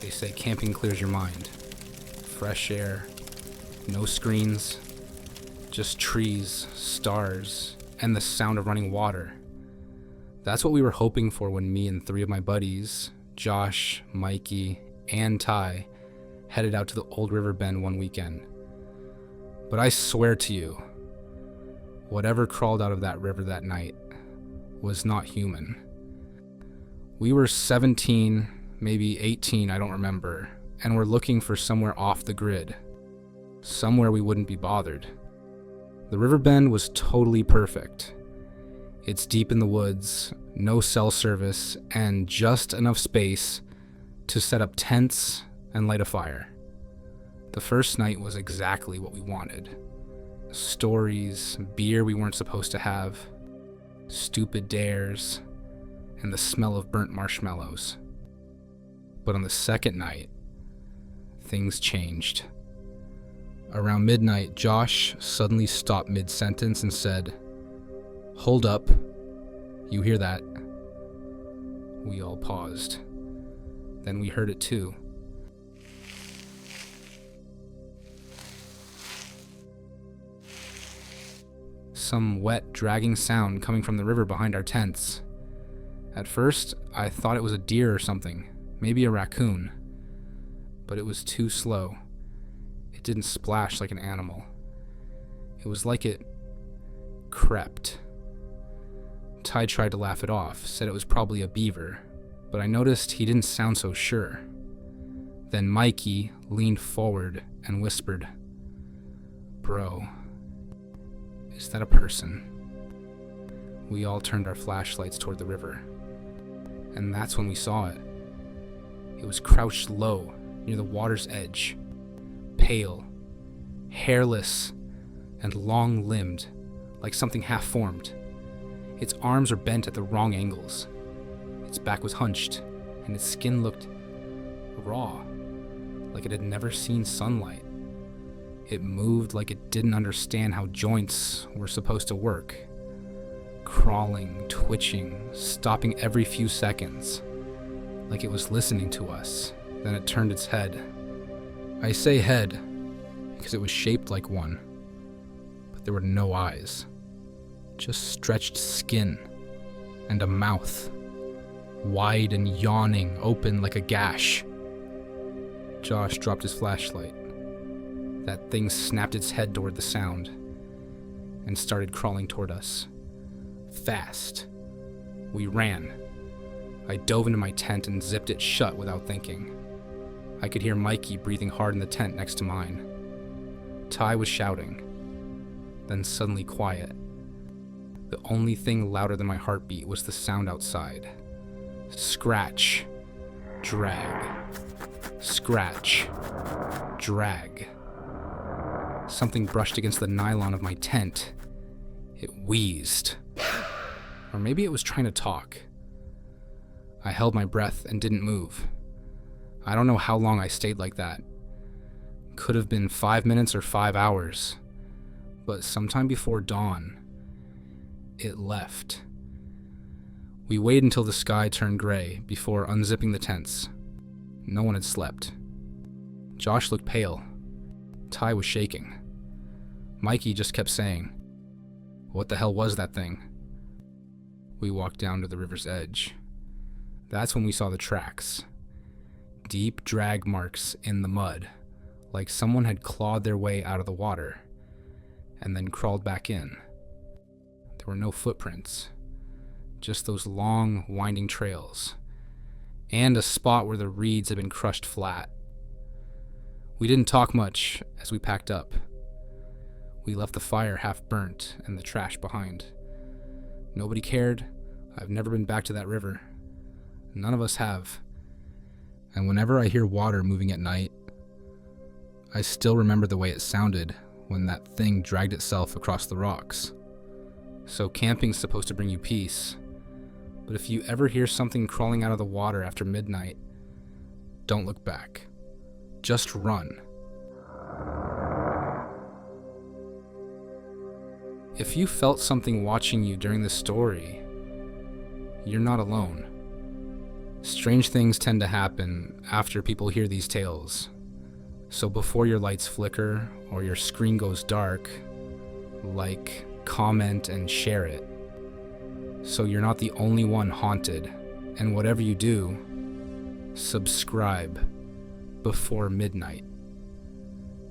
They say camping clears your mind. Fresh air, no screens, just trees, stars, and the sound of running water. That's what we were hoping for when me and 3 of my buddies, Josh, Mikey, and Ty, headed out to the old river bend one weekend. But I swear to you, whatever crawled out of that river that night was not human. We were 17, maybe 18, I don't remember, and we're looking for somewhere off the grid, somewhere we wouldn't be bothered. The river bend was totally perfect. It's deep in the woods, no cell service, and just enough space to set up tents and light a fire. The first night was exactly what we wanted. Stories, beer we weren't supposed to have, stupid dares, and the smell of burnt marshmallows. But on the second night, things changed. Around midnight, Josh suddenly stopped mid-sentence and said, "Hold up, you hear that?" We all paused. Then we heard it too. Some wet, dragging sound coming from the river behind our tents. At first, I thought it was a deer or something, maybe a raccoon. But it was too slow. It didn't splash like an animal. It was like it crept. Ty tried to laugh it off, said it was probably a beaver, but I noticed he didn't sound so sure. Then Mikey leaned forward and whispered, "Bro, is that a person?" We all turned our flashlights toward the river, and that's when we saw it. It was crouched low near the water's edge, pale, hairless, and long-limbed, like something half-formed. Its arms were bent at the wrong angles. Its back was hunched, and its skin looked raw, like it had never seen sunlight. It moved like it didn't understand how joints were supposed to work. Crawling, twitching, stopping every few seconds, like it was listening to us. Then it turned its head. I say head because it was shaped like one, but there were no eyes, just stretched skin and a mouth, wide and yawning, open like a gash. Josh dropped his flashlight. That thing snapped its head toward the sound and started crawling toward us. Fast. We ran. I dove into my tent and zipped it shut without thinking. I could hear Mikey breathing hard in the tent next to mine. Ty was shouting, then suddenly quiet. The only thing louder than my heartbeat was the sound outside. Scratch, drag, scratch, drag. Something brushed against the nylon of my tent. It wheezed. Or maybe it was trying to talk. I held my breath and didn't move. I don't know how long I stayed like that. Could have been 5 minutes or 5 hours. But sometime before dawn, it left. We waited until the sky turned gray before unzipping the tents. No one had slept. Josh looked pale. Ty was shaking. Mikey just kept saying, "What the hell was that thing?" We walked down to the river's edge. That's when we saw the tracks. Deep drag marks in the mud, like someone had clawed their way out of the water and then crawled back in. There were no footprints, just those long, winding trails, and a spot where the reeds had been crushed flat. We didn't talk much as we packed up. We left the fire half burnt and the trash behind. Nobody cared. I've never been back to that river. None of us have. And whenever I hear water moving at night, I still remember the way it sounded when that thing dragged itself across the rocks. So camping's supposed to bring you peace, but if you ever hear something crawling out of the water after midnight, don't look back. Just run. If you felt something watching you during this story, you're not alone. Strange things tend to happen after people hear these tales. So before your lights flicker or your screen goes dark, like, comment, and share it. So you're not the only one haunted, and whatever you do, subscribe before midnight,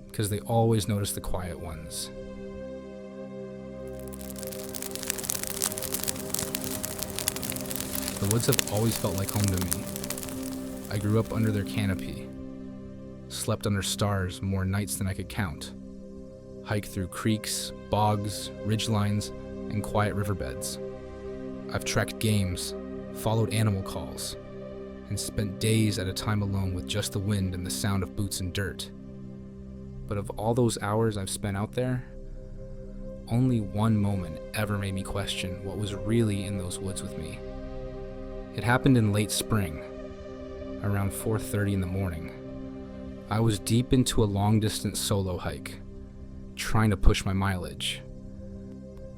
because they always notice the quiet ones. The woods have always felt like home to me. I grew up under their canopy, slept under stars more nights than I could count, hiked through creeks, bogs, ridgelines, and quiet riverbeds. I've tracked games, followed animal calls, and spent days at a time alone with just the wind and the sound of boots and dirt. But of all those hours I've spent out there, only one moment ever made me question what was really in those woods with me. It happened in late spring, around 4:30 in the morning. I was deep into a long-distance solo hike, trying to push my mileage.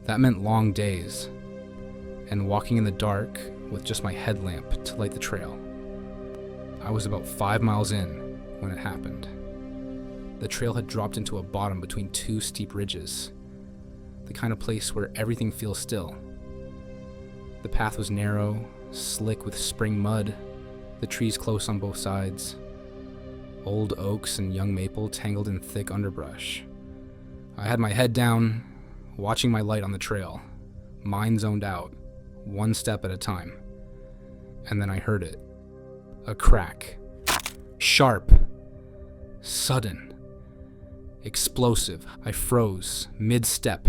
That meant long days, and walking in the dark with just my headlamp to light the trail. I was about 5 miles in when it happened. The trail had dropped into a bottom between two steep ridges, the kind of place where everything feels still. The path was narrow, slick with spring mud, the trees close on both sides, old oaks and young maple tangled in thick underbrush. I had my head down, watching my light on the trail, mind zoned out, one step at a time. And then I heard it. A crack. Sharp. Sudden. Explosive. I froze, mid-step.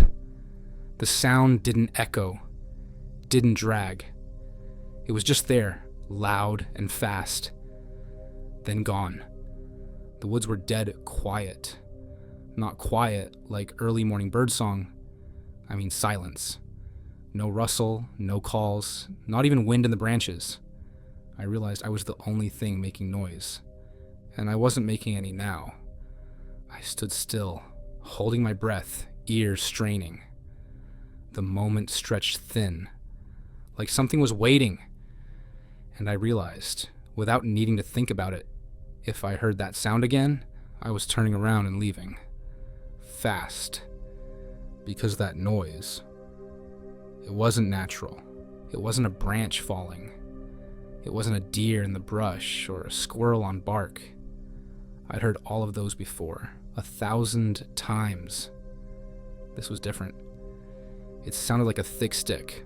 The sound didn't echo, didn't drag. It was just there, loud and fast, then gone. The woods were dead quiet. Not quiet like early morning birdsong, I mean silence. No rustle, no calls, not even wind in the branches. I realized I was the only thing making noise, and I wasn't making any now. I stood still, holding my breath, ears straining. The moment stretched thin, like something was waiting. And I realized, without needing to think about it, if I heard that sound again, I was turning around and leaving. Fast. Because that noise, it wasn't natural. It wasn't a branch falling. It wasn't a deer in the brush or a squirrel on bark. I'd heard all of those before, 1,000 times. This was different. It sounded like a thick stick.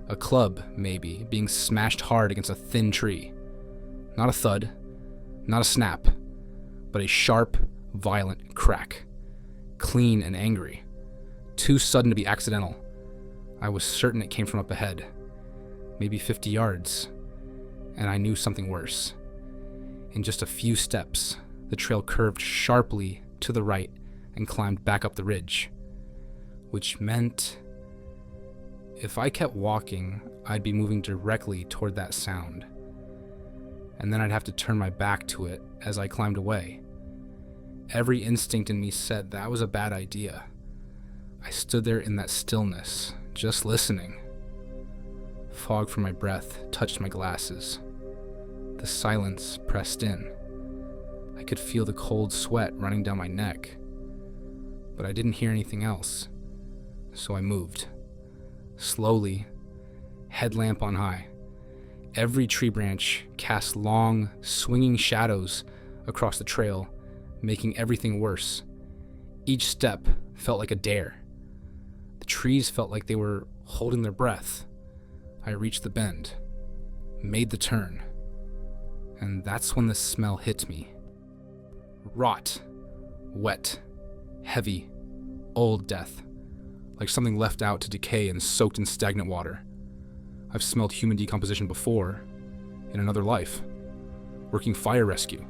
A club, maybe, being smashed hard against a thin tree. Not a thud, not a snap, but a sharp, violent crack. Clean and angry. Too sudden to be accidental. I was certain it came from up ahead, maybe 50 yards, and I knew something worse. In just a few steps, the trail curved sharply to the right and climbed back up the ridge, which meant if I kept walking, I'd be moving directly toward that sound, and then I'd have to turn my back to it as I climbed away. Every instinct in me said that was a bad idea. I stood there in that stillness, just listening. Fog from my breath touched my glasses. The silence pressed in. I could feel the cold sweat running down my neck, but I didn't hear anything else, so I moved. Slowly, headlamp on high. Every tree branch cast long, swinging shadows across the trail, making everything worse. Each step felt like a dare. The trees felt like they were holding their breath. I reached the bend, made the turn, and that's when the smell hit me. Rot, wet, heavy, old death, like something left out to decay and soaked in stagnant water. I've smelled human decomposition before, in another life, working fire rescue.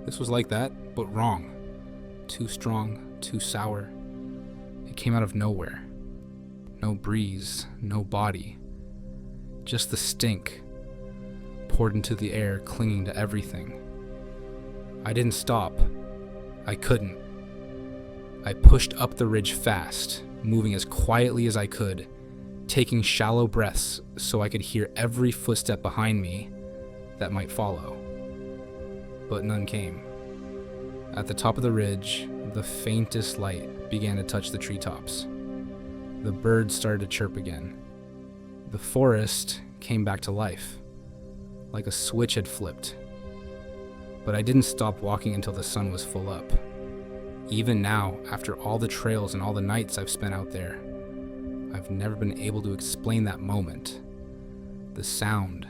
This was like that, but wrong. Too strong, too sour. It came out of nowhere. No breeze, no body. Just the stink, poured into the air, clinging to everything. I didn't stop. I couldn't. I pushed up the ridge fast, moving as quietly as I could, taking shallow breaths so I could hear every footstep behind me that might follow. But none came. At the top of the ridge, the faintest light began to touch the treetops. The birds started to chirp again. The forest came back to life, like a switch had flipped. But I didn't stop walking until the sun was full up. Even now, after all the trails and all the nights I've spent out there, I've never been able to explain that moment. The sound,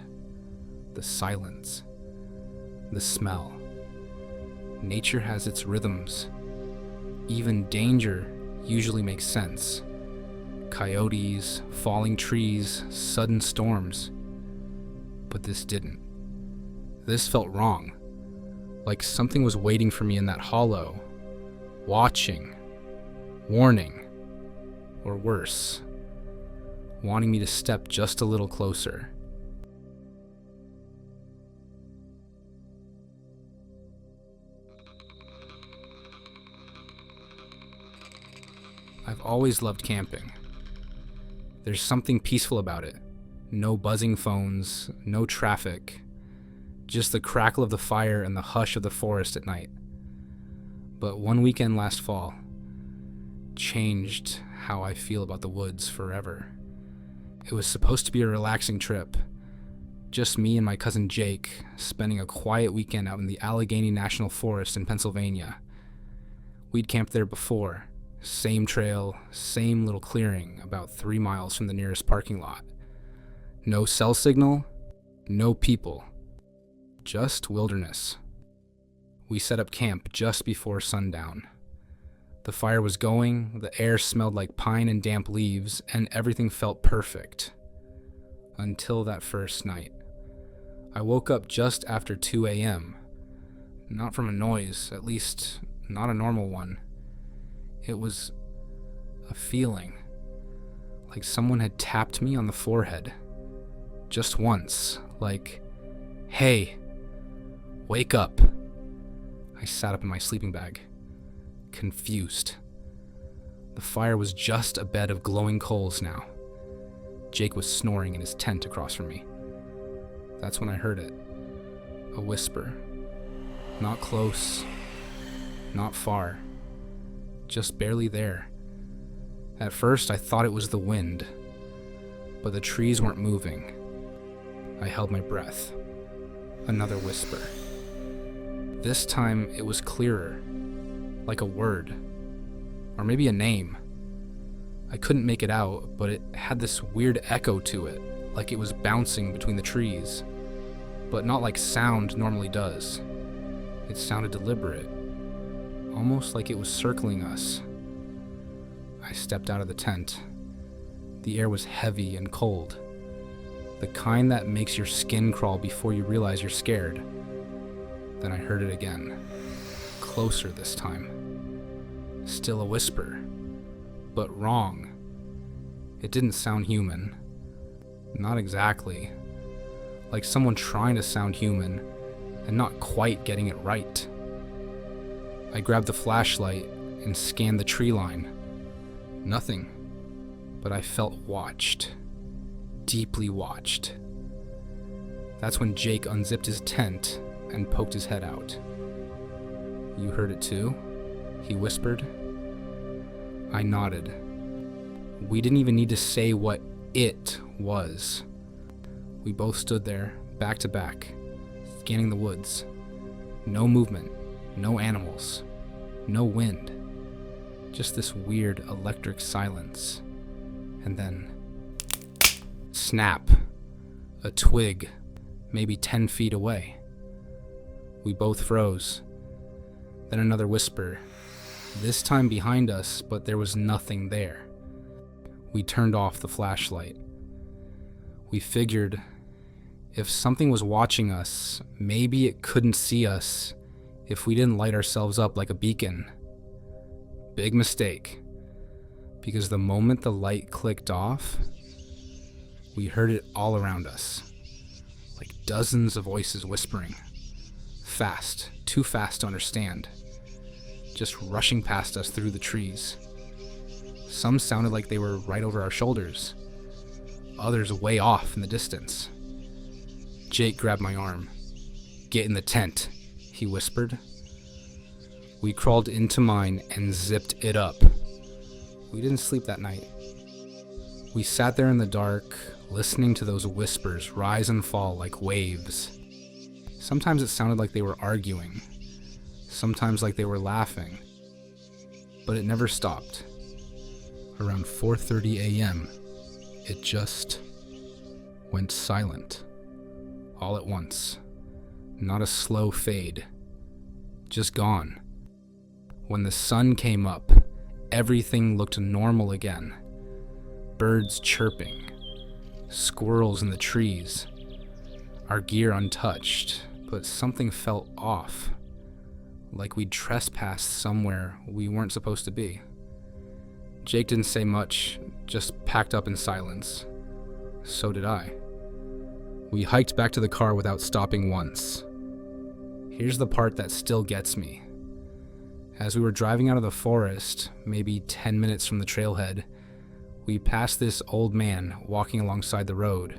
the silence, the smell. Nature has its rhythms. Even danger usually makes sense. Coyotes, falling trees, sudden storms. But this didn't. This felt wrong. Like something was waiting for me in that hollow, watching, warning, or worse, wanting me to step just a little closer. I've always loved camping. There's something peaceful about it. No buzzing phones, no traffic, just the crackle of the fire and the hush of the forest at night. But one weekend last fall changed how I feel about the woods forever. It was supposed to be a relaxing trip. Just me and my cousin Jake spending a quiet weekend out in the Allegheny National Forest in Pennsylvania. We'd camped there before. Same trail, same little clearing about 3 miles from the nearest parking lot. No cell signal, no people, just wilderness. We set up camp just before sundown. The fire was going, the air smelled like pine and damp leaves, and everything felt perfect. Until that first night. I woke up just after 2 a.m. Not from a noise, at least not a normal one. It was a feeling, like someone had tapped me on the forehead. Just once, like, "Hey, wake up." I sat up in my sleeping bag, confused. The fire was just a bed of glowing coals now. Jake was snoring in his tent across from me. That's when I heard it. A whisper. Not close, not far. Just barely there. At first, I thought it was the wind, but the trees weren't moving. I held my breath. Another whisper. This time, it was clearer, like a word, or maybe a name. I couldn't make it out, but it had this weird echo to it, like it was bouncing between the trees, but not like sound normally does. It sounded deliberate. Almost like it was circling us. I stepped out of the tent. The air was heavy and cold. The kind that makes your skin crawl before you realize you're scared. Then I heard it again. Closer this time. Still a whisper. But wrong. It didn't sound human. Not exactly. Like someone trying to sound human and not quite getting it right. I grabbed the flashlight and scanned the tree line. Nothing, but I felt watched. Deeply watched. That's when Jake unzipped his tent and poked his head out. "You heard it too?" he whispered. I nodded. We didn't even need to say what it was. We both stood there, back to back, scanning the woods. No movement. No animals, no wind, just this weird electric silence. And then, snap, a twig, maybe 10 feet away. We both froze. Then another whisper, this time behind us, but there was nothing there. We turned off the flashlight. We figured if something was watching us, maybe it couldn't see us if we didn't light ourselves up like a beacon. Big mistake, because the moment the light clicked off, we heard it all around us, like dozens of voices whispering. Fast, too fast to understand, just rushing past us through the trees. Some sounded like they were right over our shoulders, others way off in the distance. Jake grabbed my arm. "Get in the tent," he whispered. We crawled into mine and zipped it up. We didn't sleep that night. We sat there in the dark, listening to those whispers rise and fall like waves. Sometimes it sounded like they were arguing, sometimes like they were laughing, but it never stopped. Around 4:30 a.m., it just went silent. All at once. Not a slow fade. Just gone. When the sun came up, everything looked normal again. Birds chirping, squirrels in the trees, our gear untouched, but something felt off, like we'd trespassed somewhere we weren't supposed to be. Jake didn't say much, just packed up in silence. So did I. We hiked back to the car without stopping once. Here's the part that still gets me. As we were driving out of the forest, maybe 10 minutes from the trailhead, we passed this old man walking alongside the road.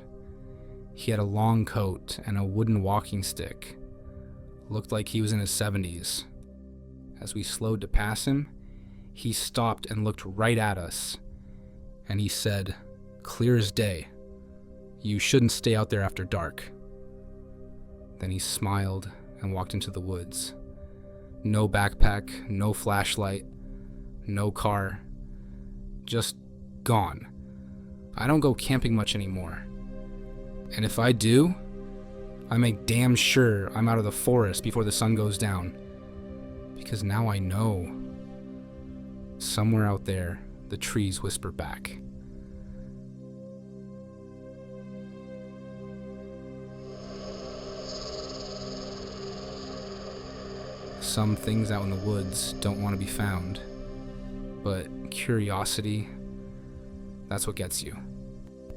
He had a long coat and a wooden walking stick. Looked like he was in his 70s. As we slowed to pass him, he stopped and looked right at us. And he said, clear as day, "You shouldn't stay out there after dark." Then he smiled and walked into the woods. No backpack, no flashlight, no car. Just gone. I don't go camping much anymore. And if I do, I make damn sure I'm out of the forest before the sun goes down. Because now I know. Somewhere out there, the trees whisper back. Some things out in the woods don't want to be found, but curiosity, that's what gets you.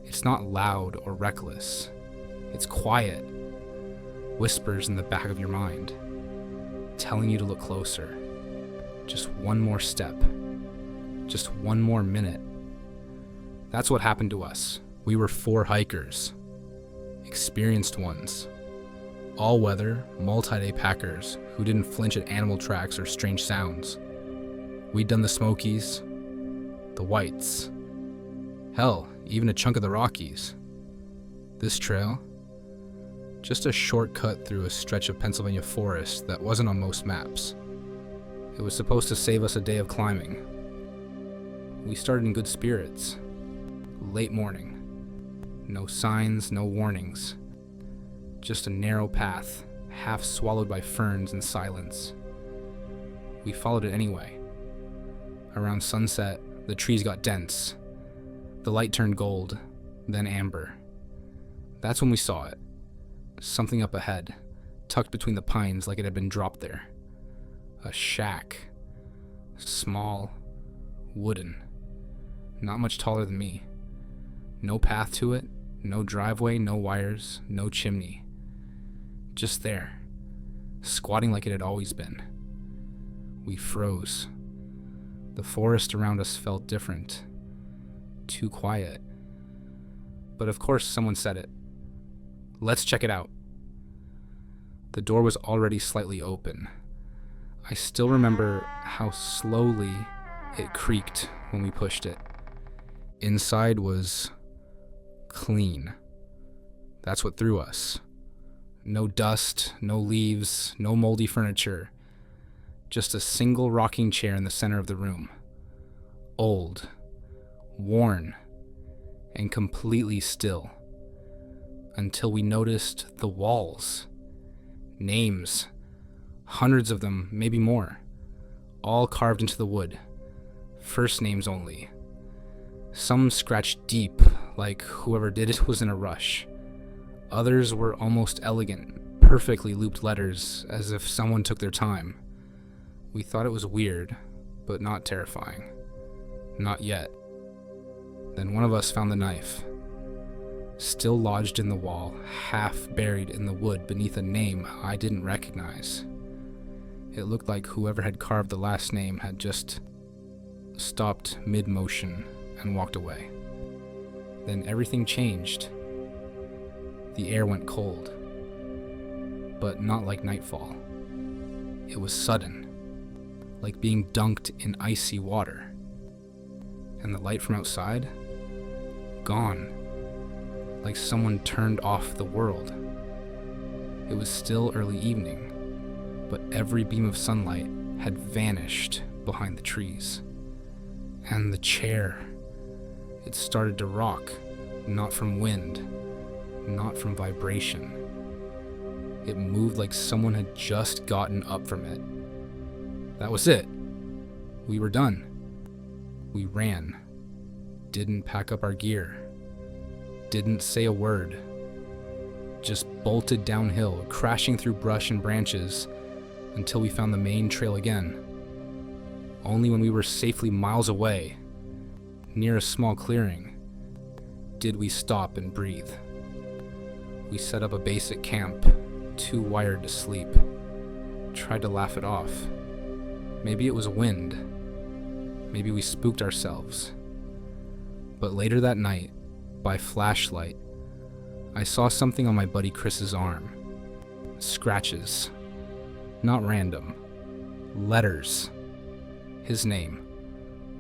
It's not loud or reckless. It's quiet. Whispers in the back of your mind, telling you to look closer. Just one more step. Just one more minute. That's what happened to us. We were 4 hikers. Experienced ones. All-weather, multi-day packers who didn't flinch at animal tracks or strange sounds. We'd done the Smokies, the Whites, hell, even a chunk of the Rockies. This trail, just a shortcut through a stretch of Pennsylvania forest that wasn't on most maps. It was supposed to save us a day of climbing. We started in good spirits. Late morning. No signs, no warnings. Just a narrow path, half swallowed by ferns and silence. We followed it anyway. Around sunset, the trees got dense. The light turned gold, then amber. That's when we saw it. Something up ahead, tucked between the pines like it had been dropped there. A shack. Small, wooden. Not much taller than me. No path to it, no driveway, no wires, no chimney. Just there, squatting like it had always been. We froze. The forest around us felt different. Too quiet. But of course someone said it. "Let's check it out." The door was already slightly open. I still remember how slowly it creaked when we pushed it. Inside was clean. That's what threw us. No dust, no leaves, no moldy furniture. Just a single rocking chair in the center of the room. Old, worn, and completely still. Until we noticed the walls. Names. Hundreds of them, maybe more. All carved into the wood. First names only. Some scratched deep, like whoever did it was in a rush. Others were almost elegant, perfectly looped letters, as if someone took their time. We thought it was weird, but not terrifying. Not yet. Then one of us found the knife. Still lodged in the wall, half buried in the wood beneath a name I didn't recognize. It looked like whoever had carved the last name had just stopped mid-motion and walked away. Then everything changed. The air went cold. but not like nightfall. It was sudden, like being dunked in icy water. And the light from outside? Gone. Like someone turned off the world. It was still early evening, but every beam of sunlight had vanished behind the trees. And the chair, it started to rock, not from wind, not from vibration. It moved like someone had just gotten up from it. That was it. We were done. We ran. Didn't pack up our gear. Didn't say a word. Just bolted downhill, crashing through brush and branches until we found the main trail again. Only when we were safely miles away, near a small clearing, did we stop and breathe. We set up a basic camp, too wired to sleep. Tried to laugh it off. Maybe it was wind. Maybe we spooked ourselves. But later that night, by flashlight, I saw something on my buddy Chris's arm. Scratches. Not random. Letters. His name.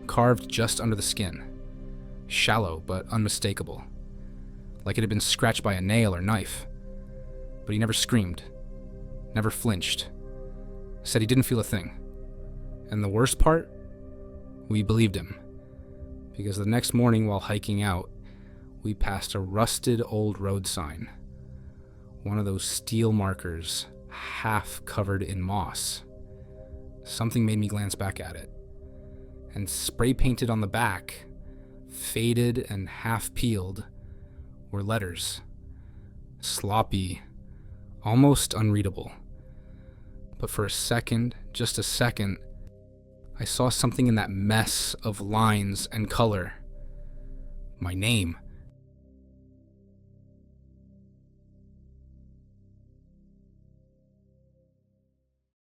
Carved just under the skin. Shallow, but unmistakable. Like it had been scratched by a nail or knife. But he never screamed. Never flinched. Said he didn't feel a thing. And the worst part? We believed him. Because the next morning while hiking out, we passed a rusted old road sign. One of those steel markers, half covered in moss. Something made me glance back at it. And spray painted on the back, faded and half peeled, were letters. Sloppy, almost unreadable. But for a second, just a second, I saw something in that mess of lines and color. My name.